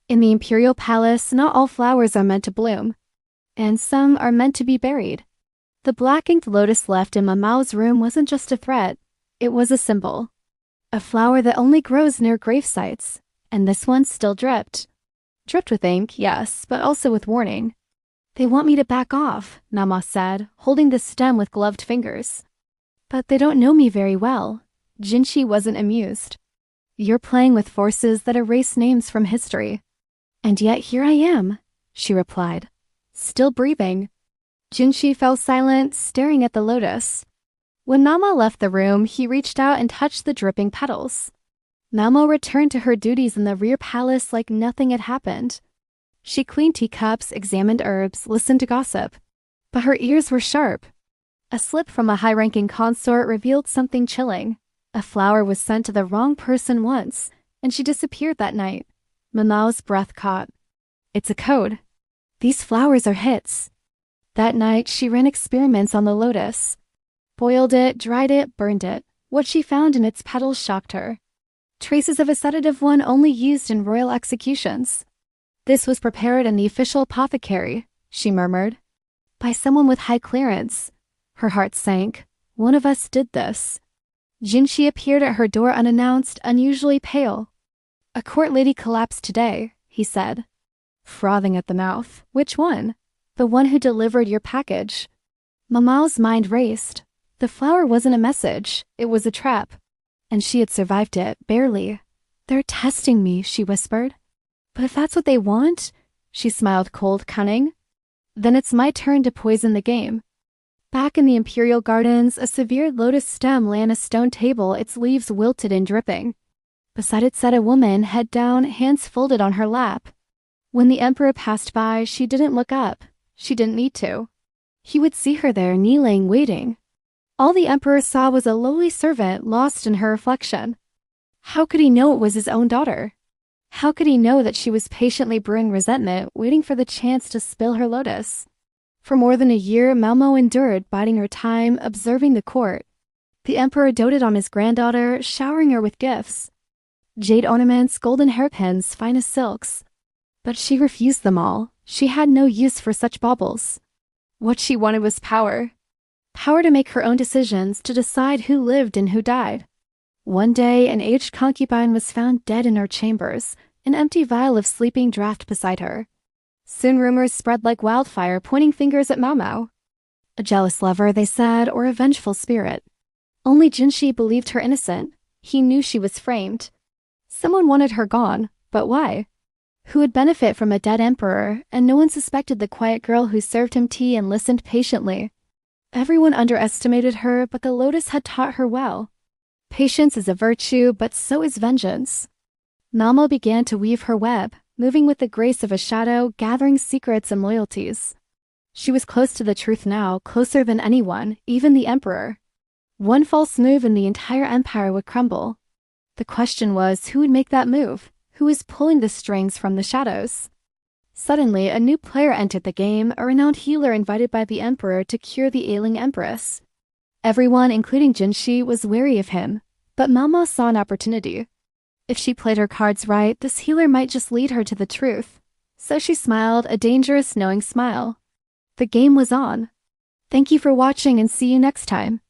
In the imperial palace, not all flowers are meant to bloom, and some are meant to be buried. The black-inked lotus left in Mamao's room wasn't just a threat, it was a symbol. A flower that only grows near grave sites, and this one still dripped. Dripped with ink, yes, but also with warning. They want me to back off, Nama said, holding the stem with gloved fingers. But they don't know me very well. Jinshi wasn't amused. You're playing with forces that erase names from history. And yet here I am, she replied, still breathing. Jinshi fell silent, staring at the lotus. When Nama left the room, he reached out and touched the dripping petals. Mamo returned to her duties in the rear palace like nothing had happened. She cleaned teacups, examined herbs, listened to gossip. But her ears were sharp. A slip from a high-ranking consort revealed something chilling. A flower was sent to the wrong person once, and she disappeared that night. Mamao's breath caught. It's a code. These flowers are hits. That night, she ran experiments on the lotus. Boiled it, dried it, burned it. What she found in its petals shocked her. Traces of a sedative one only used in royal executions. This was prepared in the official apothecary, she murmured. By someone with high clearance. Her heart sank. One of us did this. Jinshi appeared at her door unannounced, unusually pale. A court lady collapsed today, he said. Frothing at the mouth. Which one? The one who delivered your package. Mamao's mind raced. The flower wasn't a message. It was a trap. And she had survived it, barely. They're testing me, she whispered. But if that's what they want, she smiled cold, cunning, then it's my turn to poison the game. Back in the imperial gardens, a severed lotus stem lay on a stone table, its leaves wilted and dripping. Beside it sat a woman, head down, hands folded on her lap. When the emperor passed by, she didn't look up. She didn't need to. He would see her there, kneeling, waiting. All the emperor saw was a lowly servant lost in her reflection. How could he know it was his own daughter? How could he know that she was patiently brewing resentment, waiting for the chance to spill her lotus? For more than a year, Malmo endured, biding her time, observing the court. The emperor doted on his granddaughter, showering her with gifts. Jade ornaments, golden hairpins, finest silks. But she refused them all. She had no use for such baubles. What she wanted was power. Power to make her own decisions, to decide who lived and who died. One day, an aged concubine was found dead in her chambers, an empty vial of sleeping draught beside her. Soon rumors spread like wildfire, pointing fingers at Mao Mao. A jealous lover, they said, or a vengeful spirit. Only Jinshi believed her innocent. He knew she was framed. Someone wanted her gone, but why? Who would benefit from a dead emperor, and no one suspected the quiet girl who served him tea and listened patiently. Everyone underestimated her, but the lotus had taught her well. Patience is a virtue, but so is vengeance. Malmo began to weave her web, moving with the grace of a shadow, gathering secrets and loyalties. She was close to the truth now, closer than anyone, even the emperor. One false move and the entire empire would crumble. The question was, who would make that move? Who was pulling the strings from the shadows? Suddenly, a new player entered the game, a renowned healer invited by the emperor to cure the ailing empress. Everyone, including Jinshi, was wary of him, but Mama saw an opportunity. If she played her cards right, this healer might just lead her to the truth. So she smiled, a dangerous, knowing smile. The game was on. Thank you for watching and see you next time.